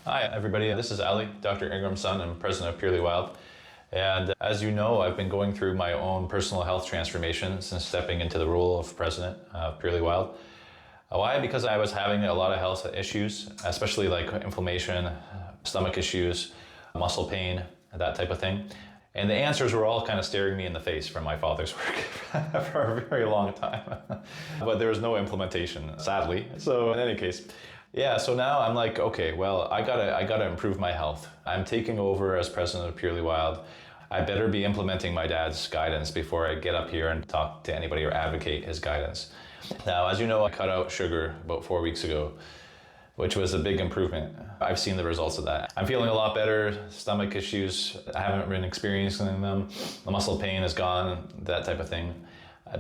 Hi, everybody. This is Ali, Dr. Ingram's son. I'm president of Purely Wild. And as you know, I've been going through my own personal health transformation since stepping into the role of president of Purely Wild. Why? Because I was having a lot of health issues, especially like inflammation, stomach issues, muscle pain, that type of thing. And the answers were all kind of staring me in the face from my father's work for a very long time. But there was no implementation, sadly. So in any case, yeah, so now I'm like, okay, well, I gotta improve my health. I'm taking over as president of Purely Wild. I better be implementing my dad's guidance before I get up here and talk to anybody or advocate his guidance. Now, as you know, I cut out sugar about 4 weeks ago, which was a big improvement. I've seen the results of that. I'm feeling a lot better. Stomach issues, I haven't been experiencing them. The muscle pain is gone, that type of thing.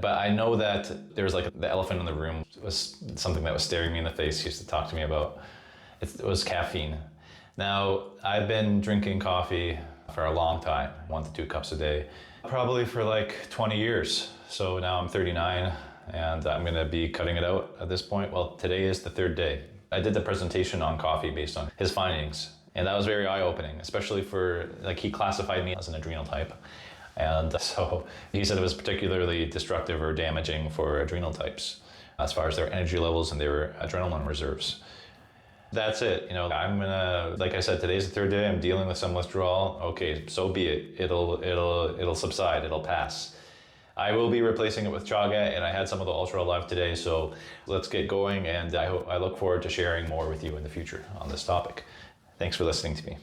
But I know that there's like the elephant in the room. It was something that was staring me in the face. He used to talk to me about. It was caffeine. Now, I've been drinking coffee for a long time, 1 to 2 cups a day, probably for like 20 years. So now I'm 39 and I'm gonna be cutting it out at this point. Well, today is the 3rd day. I did the presentation on coffee based on his findings. And that was very eye-opening, especially for, like, he classified me as an adrenal type. And so he said it was particularly destructive or damaging for adrenal types as far as their energy levels and their adrenaline reserves. That's it. You know, I'm gonna, like I said, today's the 3rd day. I'm dealing with some withdrawal. Okay, so be it. It'll subside. It'll pass. I will be replacing it with Chaga, and I had some of the Ultra Alive today. So let's get going, and I look forward to sharing more with you in the future on this topic. Thanks for listening to me.